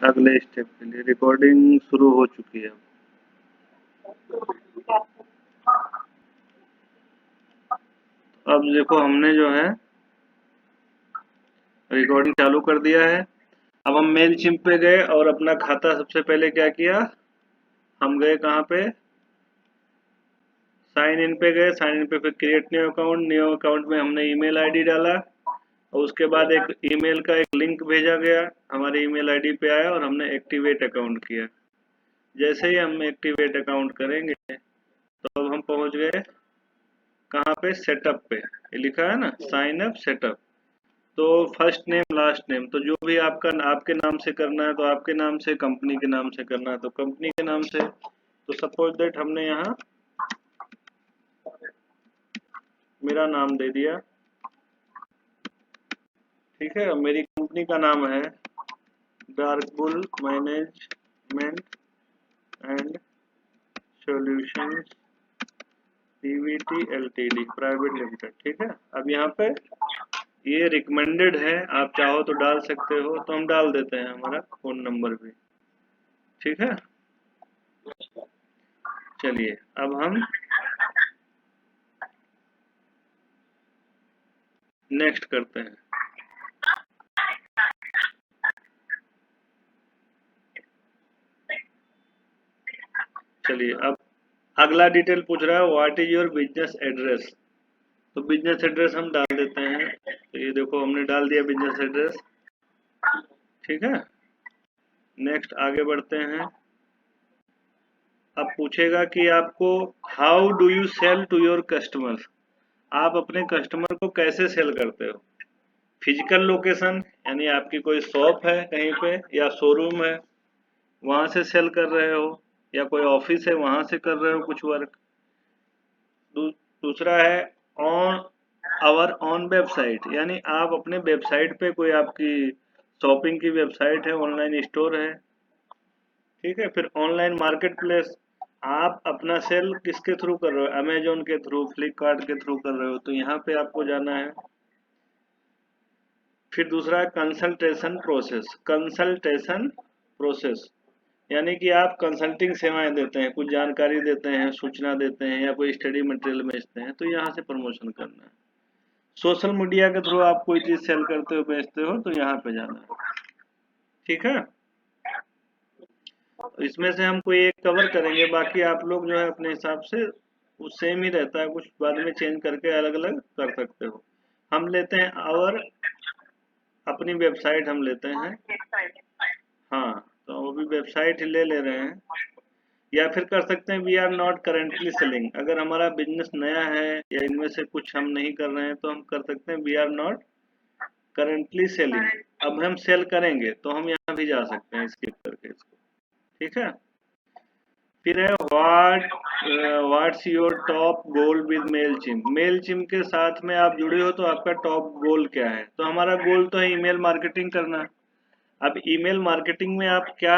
अगले स्टेप के लिए रिकॉर्डिंग शुरू हो चुकी है। अब देखो हमने जो है रिकॉर्डिंग चालू कर दिया है। अब हम मेल चिम्प पे गए और अपना खाता सबसे पहले क्या किया, हम गए कहाँ पे, साइन इन पे गए। साइन इन पे फिर क्रिएट न्यू अकाउंट में हमने ईमेल आईडी डाला और उसके बाद एक ईमेल का एक लिंक भेजा गया, हमारे ईमेल आईडी पे आया और हमने एक्टिवेट अकाउंट किया। जैसे ही हम एक्टिवेट अकाउंट करेंगे तो अब हम पहुंच गए कहाँ पे, सेटअप पे। ये लिखा है ना साइन अप सेटअप। तो फर्स्ट नेम लास्ट नेम, तो जो भी आपका आपके नाम से करना है तो आपके नाम से, कंपनी के नाम से करना है तो कंपनी के नाम से। तो सपोज दैट हमने यहाँ मेरा नाम दे दिया, ठीक है। मेरी कंपनी का नाम है dark bull management and solutions Pvt LTD private limited, ठीक है। अब यहाँ पे ये रिकमेंडेड है, आप चाहो तो डाल सकते हो, तो हम डाल देते हैं हमारा फोन नंबर भी, ठीक है। चलिए अब हम नेक्स्ट करते हैं। चलिए अब अगला डिटेल पूछ रहा है, what is your business address. तो बिजनेस एड्रेस हम डाल देते हैं। तो ये देखो हमने डाल दिया बिजनेस एड्रेस, ठीक है। नेक्स्ट आगे बढ़ते हैं। अब पूछेगा कि आपको how do you sell to your customers, आप अपने कस्टमर को कैसे सेल करते हो। फिजिकल लोकेशन, यानी आपकी कोई शॉप है कहीं पे या शोरूम है वहां से सेल कर रहे हो, या कोई ऑफिस है वहां से कर रहे हो कुछ वर्क। दूसरा है ऑन आवर ऑन वेबसाइट, यानी आप अपने वेबसाइट पे कोई आपकी शॉपिंग की वेबसाइट है, ऑनलाइन स्टोर है, ठीक है। फिर ऑनलाइन मार्केट प्लेस, आप अपना सेल किसके थ्रू कर रहे हो, अमेजोन के थ्रू, फ्लिपकार्ट के थ्रू कर रहे हो, तो यहाँ पे आपको जाना है। फिर दूसरा है कंसल्टेशन प्रोसेस, यानी कि आप कंसल्टिंग सेवाएं देते हैं, कुछ जानकारी देते हैं, सूचना देते हैं या कोई स्टडी मटेरियल बेचते हैं, तो यहाँ से प्रमोशन करना है। सोशल मीडिया के थ्रू आप कोई चीज सेल करते हो, बेचते हो, तो यहाँ पे जाना है, ठीक है। तो इसमें से हम कोई एक कवर करेंगे, बाकी आप लोग जो है अपने हिसाब से वो सेम ही रहता है, कुछ बाद में चेंज करके अलग अलग कर सकते हो। हम लेते हैं और अपनी वेबसाइट हम लेते हैं, हाँ। तो वो भी वेबसाइट ही ले रहे हैं। या फिर कर सकते हैं we are not currently selling, अगर हमारा बिजनेस नया है या इनमें से कुछ हम नहीं कर रहे हैं तो हम कर सकते हैं we are not currently selling. अब हम सेल करेंगे तो हम यहाँ भी जा सकते हैं स्किप करके इसको, ठीक है। फिर है what's your top goal with Mailchimp के साथ में आप जुड़े हो तो आपका टॉप गोल क्या है। तो हमारा गोल तो है ईमेल मार्केटिंग करना। अब ईमेल मार्केटिंग में आप क्या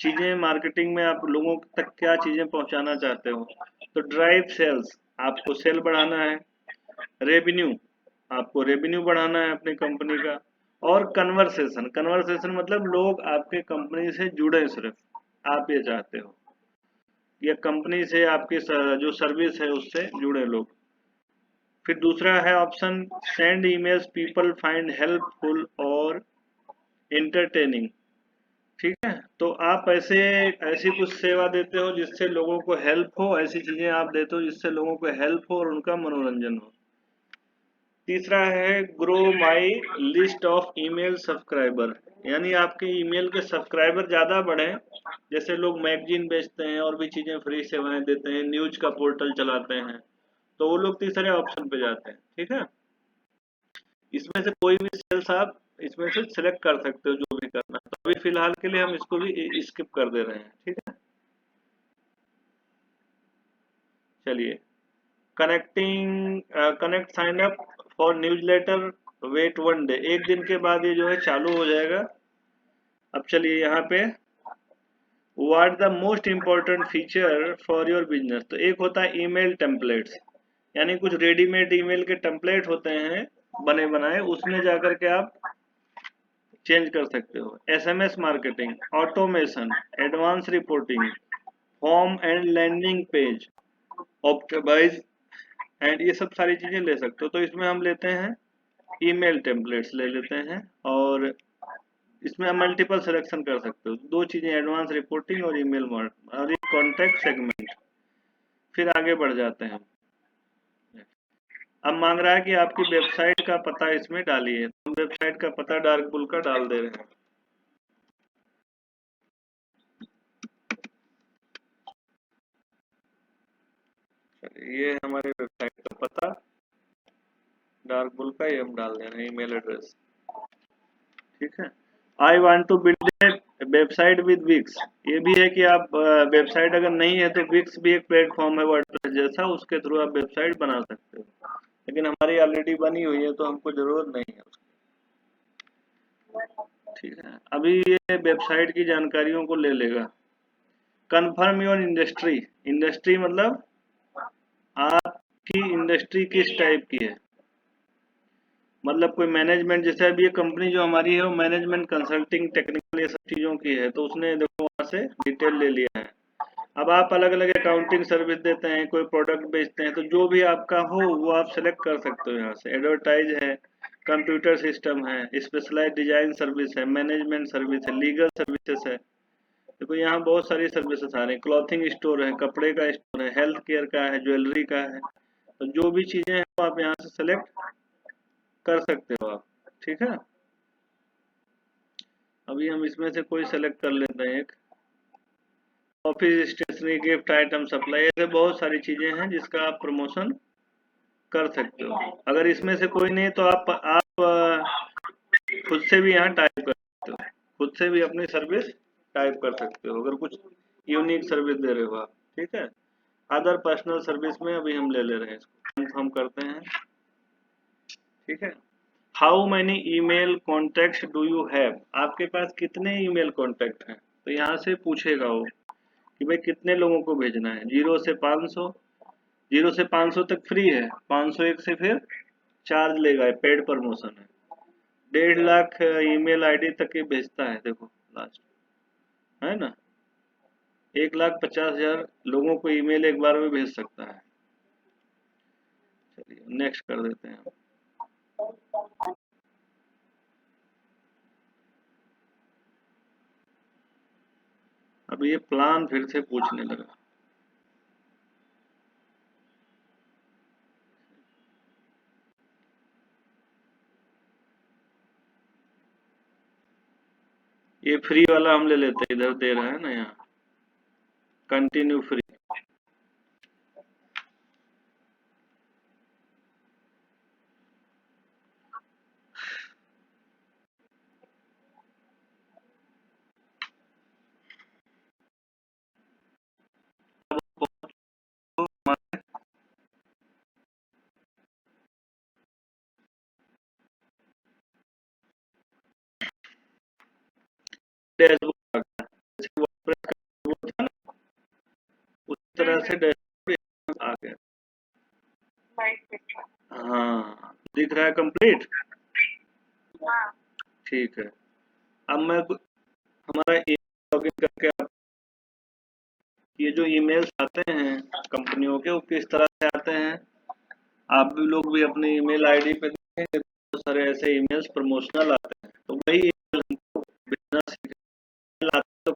चीजें, मार्केटिंग में आप लोगों तक क्या चीजें पहुंचाना चाहते हो। तो ड्राइव सेल्स, आपको सेल बढ़ाना है। रेवेन्यू, आपको रेवेन्यू बढ़ाना है अपनी कंपनी का। और कन्वर्सेशन मतलब लोग आपके कंपनी से जुड़े, सिर्फ आप ये चाहते हो, या कंपनी से आपकी जो सर्विस है उससे जुड़े लोग। फिर दूसरा है option send emails people find helpful और एंटरटेनिंग, ठीक है। तो आप ऐसी कुछ सेवा देते हो जिससे लोगों को हेल्प हो, ऐसी चीजें आप देते हो जिससे लोगों को हेल्प हो और उनका मनोरंजन हो। तीसरा है grow my list of email subscriber, यानी आपके ईमेल के सब्सक्राइबर ज़्यादा बढ़े। जैसे लोग मैगजीन बेचते हैं और भी चीज़ें फ्री सेवाएं देते हैं, न्यूज का पोर्टल चलाते हैं, तो वो लोग तीसरे ऑप्शन पे जाते हैं, ठीक है। इसमें से कोई भी सेल्स आप इसमें से सिलेक्ट कर सकते हो जो भी करना है। तो अभी फिलहाल के लिए हम इसको भी स्किप कर दे रहे हैं, ठीक है। चलिए connect sign up for newsletter, wait 1 day, एक दिन के बाद ये जो है चालू हो जाएगा। अब चलिए यहाँ पे what the most important feature for your business, तो एक होता है ईमेल टेम्पलेट्स, यानी कुछ रेडीमेड ईमेल के टेम्पलेट होते हैं बने बनाए, उसमें जाकर के आप चेंज कर सकते हो। SMS marketing, automation, advance reporting, form and landing page, optimise and ये सब सारी चीजें ले सकते हो। तो इसमें हम लेते हैं ईमेल टेम्पलेट्स ले लेते हैं, और इसमें आप मल्टीपल सिलेक्शन कर सकते हो। दो चीजें, एडवांस रिपोर्टिंग और ईमेल मार्क और एक कॉन्टैक्ट सेगमेंट। फिर आगे बढ़ जाते हैं। अब मांग रहा है कि आपकी वेबसाइट का पता इसमें डालिए, तो हम वेबसाइट का पता डार्क पूल का डाल दे रहे हैं। ये हमारे वेबसाइट का पता डार्क पूल का, ये हम डाल दे रहे हैं ईमेल एड्रेस। ठीक है। I want to build a website with Wix. ये भी है कि आप वेबसाइट अगर नहीं है तो विक्स भी एक प्लेटफॉर्म है वर्डप्रेस जैसा, उसके थ्रू आप वेबसाइट बना सकते हो, लेकिन हमारी ऑलरेडी बनी हुई है तो हमको जरूरत नहीं है उसकी। ठीक है। अभी ये वेबसाइट की जानकारियों को ले लेगा। Confirm your industry. इंडस्ट्री मतलब आपकी इंडस्ट्री किस टाइप की है, मतलब कोई मैनेजमेंट, जैसे अभी ये कंपनी जो हमारी है वो मैनेजमेंट, कंसल्टिंग, टेक्निकल, ये सब चीज़ों की है, तो उसने देखो वहाँ से डिटेल ले लिया है। अब आप अलग अलग अकाउंटिंग सर्विस देते हैं, कोई प्रोडक्ट बेचते हैं, तो जो भी आपका हो वो आप सेलेक्ट कर सकते हो यहाँ से। एडवर्टाइज है, कंप्यूटर सिस्टम है, स्पेशलाइज डिजाइन सर्विस है, मैनेजमेंट सर्विस है, लीगल सर्विसेज है। देखो यहाँ बहुत सारी सर्विसेज आ रही हैं। क्लॉथिंग स्टोर है, कपड़े का स्टोर है, हेल्थ केयर का है, ज्वेलरी का है। तो जो भी चीज़ें हैं वो आप यहाँ से सेलेक्ट कर सकते हो आप। ठीक है। अभी हम इसमें से कोई सेलेक्ट कर लेते हैं एक। Office stationery, gift item supply, ऐसे बहुत सारी चीजें हैं जिसका आप प्रमोशन कर सकते हो। अगर इसमें से कोई नहीं तो आप खुद से भी यहाँ टाइप कर सकते हो, खुद से भी अपनी सर्विस टाइप कर सकते हो अगर कुछ यूनिक सर्विस दे रहे हो आप। ठीक है। अदर पर्सनल सर्विस में अभी हम ले ले रहे हैं, इसको कंफर्म करते हैं। ठीक है। How many email contact do you have. आपके पास कितने ईमेल कॉन्टैक्ट हैं, तो यहाँ से पूछेगा वो कि भाई कितने लोगों को भेजना है। 0 से 500, 0 से 500 तक फ्री है, 501 से फिर चार्ज लेगा, पेड प्रमोशन है। 1.5 लाख ईमेल आईडी तक ये भेजता है, देखो लास्ट, है ना। 1,50,000 लोगों को ईमेल एक बार में भेज सकता है। चलिए नेक्स्ट कर देते हैं। अब ये प्लान फिर से पूछने लगा। ये फ्री वाला हम ले लेते हैं, इधर दे रहा है ना यहाँ, कंटिन्यू फ्री। डैशबोर्ड जैसे WordPress का वो था ना, उस तरह से डैशबोर्ड आ गया। हाँ दिख रहा है कंप्लीट। ठीक है। अब मैं हमारा लॉगिन करके ये जो ईमेल्स आते हैं कंपनियों के, वो किस तरह से आते हैं, आप भी लोग भी अपने ईमेल आईडी पे देखेंगे बहुत सारे ऐसे ईमेल्स प्रमोशनल आते हैं, तो वही ईमेल हमको भेजना सीखना आते तो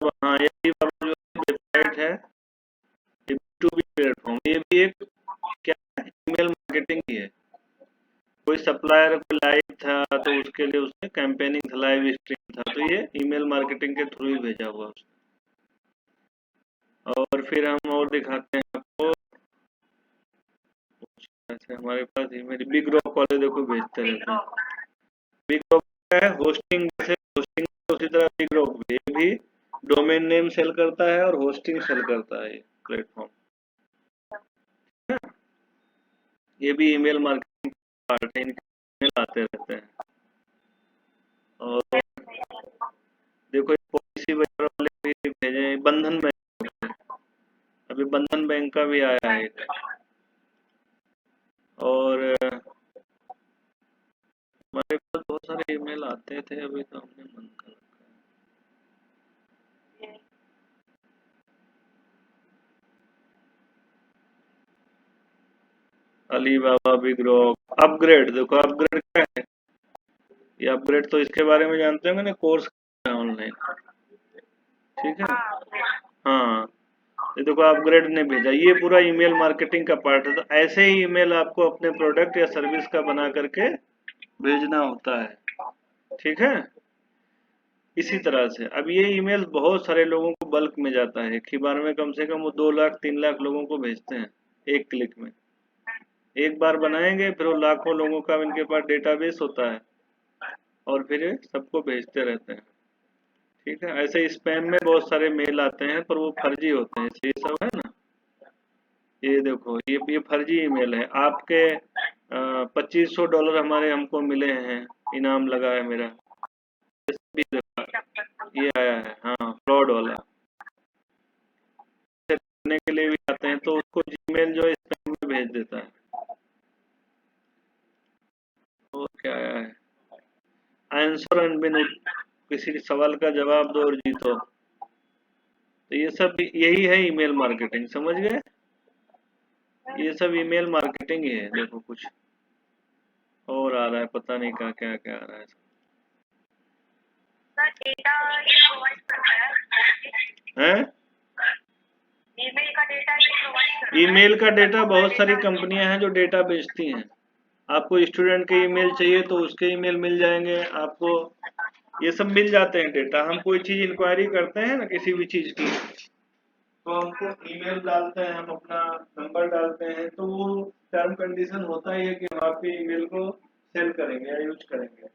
तो हाँ यही वाला जो वेबसाइट है, B2B प्लेटफॉर्म, ये भी एक क्या है, ईमेल मार्केटिंग की है। कोई सप्लायर कोई लाइव था तो उसके लिए उसने कैंपेनिंग था, लाइव स्ट्रीम था, तो ये ईमेल मार्केटिंग के थ्रू ही भेजा हुआ उसने। और फिर हम और दिखाते हैं आपको। अच्छा हमारे पास ईमेल बिग रॉक वाले देखो भेजते रहते हैं। बिग रॉक है होस्टिंग, जैसे होस्टिंग उसी तरह बिग रॉक भी डोमेन नेम सेल करता है और होस्टिंग सेल करता है ये प्लेटफॉर्म। ये भी ईमेल मार्केटिंग पार्ट है, इनके ईमेल आते रहते हैं। और देखो ये पॉलिसी वगैरह वाले भी भेजे हैं, बंधन बैंक, अभी बंधन बैंक का भी आया है एक। और हमारे पास बहुत सारे ईमेल आते थे, अभी तो हमने बंद कर रखा है। अलीबाबा, बिग रॉक, अपग्रेड, देखो अपग्रेड क्या है, ये अपग्रेड तो इसके बारे में जानते होंगे ना, कोर्स ऑनलाइन, ठीक है। हाँ, ये देखो अपग्रेड ने भेजा, ये पूरा ईमेल मार्केटिंग का पार्ट है। तो ऐसे ही ईमेल आपको अपने प्रोडक्ट या सर्विस का बना करके भेजना होता है, ठीक है। इसी तरह से अब ये ईमेल बहुत सारे लोगों को बल्क में जाता है, एक ही बार में कम से कम वो 2 लाख 3 लाख लोगों को भेजते हैं एक क्लिक में। एक बार बनाएंगे, फिर वो लाखों लोगों का इनके पास डेटाबेस होता है और फिर ये सबको भेजते रहते हैं, ठीक है। ऐसे स्पैम में बहुत सारे मेल आते हैं पर वो फर्जी होते हैं, ये सब है ना। ये देखो ये फर्जी ईमेल है, आपके $2500 हमारे हमको मिले हैं, इनाम लगा है मेरा, भी देखो ये आया है, हाँ फ्रॉड वाला। करने के लिए भी आते हैं तो उसको जीमेल जो है स्पैम में भेज देता है। और क्या आया है, आंसर एंड बिन, किसी सवाल का जवाब दो और जीतो। तो ये सब यही है ईमेल मार्केटिंग, समझ गए। ये सब ईमेल मार्केटिंग ही है। देखो कुछ और आ रहा है, पता नहीं क्या क्या क्या आ रहा है। हैं? ईमेल का डेटा बहुत सारी कंपनियां हैं जो डेटा बेचती हैं। आपको स्टूडेंट के ईमेल चाहिए तो उसके ईमेल मिल जाएंगे आपको, ये सब मिल जाते हैं डेटा। हम कोई चीज इंक्वायरी करते हैं ना किसी भी चीज की, तो हमको ईमेल डालते हैं, हम अपना नंबर डालते हैं, तो वो टर्म कंडीशन होता ही है कि हम आपके ईमेल को सेल करेंगे या यूज करेंगे।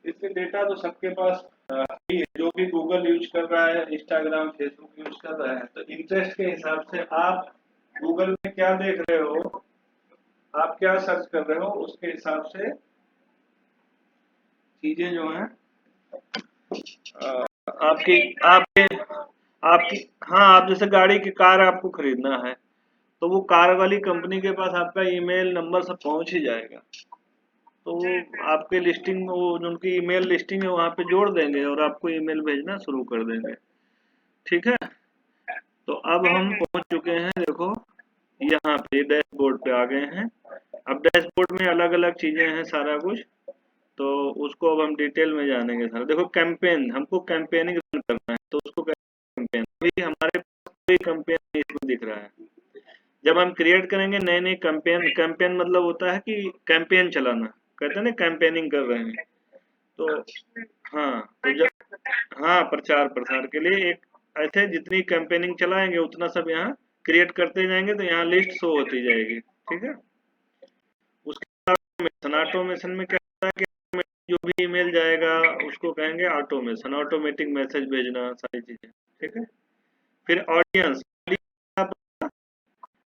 इससे डेटा तो सबके पास ही है, जो भी गूगल यूज कर रहा है, इंस्टाग्राम फेसबुक यूज कर रहा है, तो इंटरेस्ट के हिसाब से आप गूगल में क्या देख रहे हो, आप क्या सर्च कर रहे हो, उसके हिसाब से चीजें जो हैं आपकी आपके आपकी, हाँ आप जैसे गाड़ी की कार आपको खरीदना है तो वो कार वाली कंपनी के पास आपका ईमेल नंबर सब पहुंच ही जाएगा, तो वो आपके लिस्टिंग में, वो जो उनकी ईमेल लिस्टिंग है वहाँ पे जोड़ देंगे और आपको ईमेल भेजना शुरू कर देंगे, ठीक है। तो अब हम पहुंच चुके हैं, देखो यहाँ पे डैशबोर्ड पे आ गए हैं। अब डैशबोर्ड में अलग अलग चीजें हैं सारा कुछ, तो उसको अब हम डिटेल में जानेंगे सारा। देखो कैंपेन, हमको कैंपेनिंग रन करना है तो उसको कैंपेन, अभी हमारे पास कोई कैंपेन इसमें दिख रहा है। जब हम क्रिएट करेंगे नए नए कैंपेन, कैंपेन मतलब होता है कि कैंपेन चलाना, कहते हैं ना कैंपेनिंग कर रहे हैं, तो हाँ तो जब, हाँ प्रचार प्रसार के लिए एक, ऐसे जितनी कैंपेनिंग चलाएंगे उतना सब यहाँ क्रिएट करते जाएंगे तो यहाँ लिस्ट शो होती जाएगी, ठीक है। उसके बाद ऑटोमेशन में क्या होता है कि जो भी ईमेल जाएगा उसको कहेंगे ऑटोमेशन, ऑटोमेटिक मैसेज भेजना, सारी चीजें, ठीक है। फिर ऑडियंस,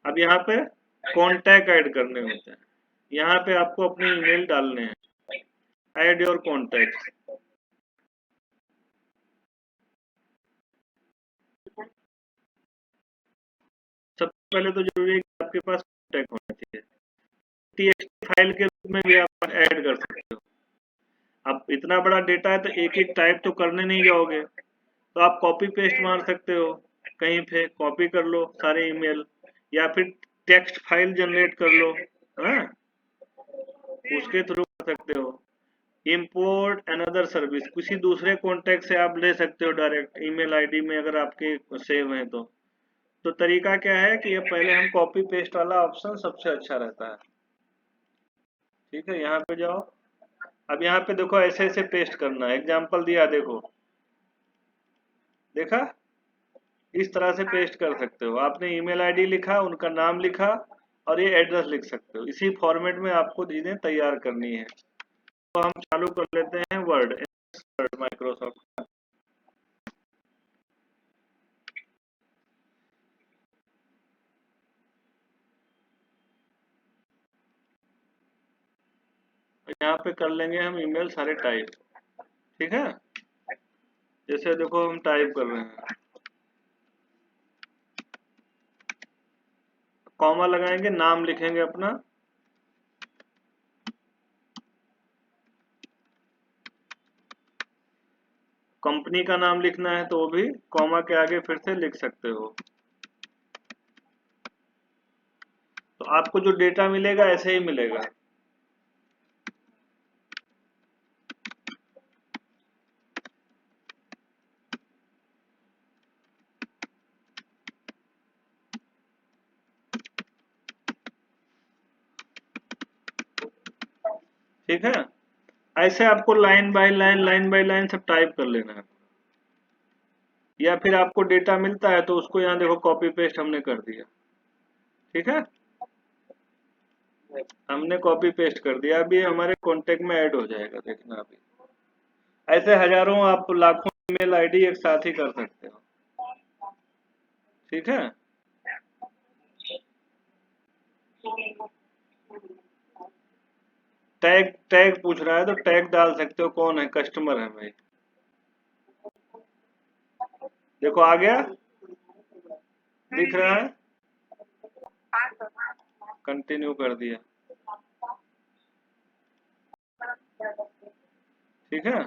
अब यहाँ पे कॉन्टैक्ट ऐड करने होते हैं, यहाँ पे आपको अपने ईमेल डालने हैं, ऐड योर कॉन्टैक्ट। सबसे पहले तो जरूरी है कि आपके पास कॉन्टैक्ट होना चाहिए, टीएक्सटी फाइल के रूप में भी आप ऐड कर सकते हो। अब इतना बड़ा डेटा है तो एक एक टाइप तो करने नहीं जाओगे, तो आप कॉपी पेस्ट मार सकते हो, कहीं पे कॉपी कर लो सारे ईमेल, या फिर टेक्स्ट फाइल जनरेट कर लो, हाँ उसके थ्रू कर सकते हो। इंपोर्ट अनदर सर्विस, किसी दूसरे कॉन्टैक्ट से आप ले सकते हो डायरेक्ट ईमेल आईडी में अगर आपके सेव है तो तरीका क्या है कि ये पहले हम कॉपी पेस्ट वाला ऑप्शन सबसे अच्छा रहता है, ठीक है। यहाँ पे जाओ, अब यहाँ पे देखो ऐसे ऐसे पेस्ट करना है, एग्जाम्पल दिया देखो, देखा, इस तरह से पेस्ट कर सकते हो। आपने ईमेल आईडी लिखा, उनका नाम लिखा और ये एड्रेस लिख सकते हो, इसी फॉर्मेट में आपको चीजें तैयार करनी है। तो हम चालू कर लेते हैं वर्ड, वर्ड माइक्रोसॉफ्ट का। यहाँ पे कर लेंगे हम ईमेल सारे टाइप। ठीक है, जैसे देखो हम टाइप कर रहे हैं, कॉमा लगाएंगे, नाम लिखेंगे अपना, कंपनी का नाम लिखना है तो वो भी कॉमा के आगे फिर से लिख सकते हो। तो आपको जो डेटा मिलेगा ऐसे ही मिलेगा। ठीक है, ऐसे आपको line by line, line by line सब टाइप कर लेना है। या फिर आपको डेटा मिलता है तो उसको यहाँ देखो कॉपी पेस्ट हमने कर दिया। ठीक है, हमने कॉपी पेस्ट कर दिया, अभी हमारे कॉन्टेक्ट में ऐड हो जाएगा, देखना अभी। ऐसे हजारों आप लाखों ईमेल आईडी एक साथ ही कर सकते हो। ठीक है, टैग टैग पूछ रहा है तो टैग डाल सकते हो, कौन है, कस्टमर है भाई। देखो आ गया, दिख रहा है, कंटिन्यू कर दिया। ठीक है,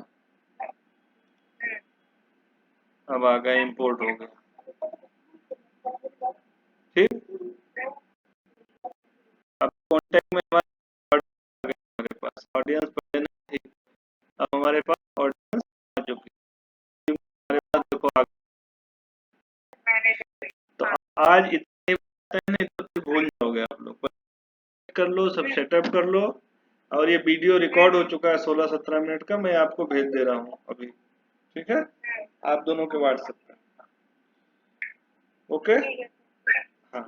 अब आ गया, इंपोर्ट हो गया। ठीक, अब कॉन्टेक्ट में हमारे पास ऑडियंस पहले नहीं थी, अब हमारे पास ऑडियंस आ चुकी है। हमारे पास देखो आ गई। तो आज इतनी बातें नहीं तो फिर भूल जाओगे आप लोग, कर लो, सब सेटअप कर लो। और ये वीडियो रिकॉर्ड हो चुका है 16-17 मिनट का, मैं आपको भेज दे रहा हूँ अभी। ठीक है, आप दोनों के व्हाट्सएप पे। ओके, हाँ।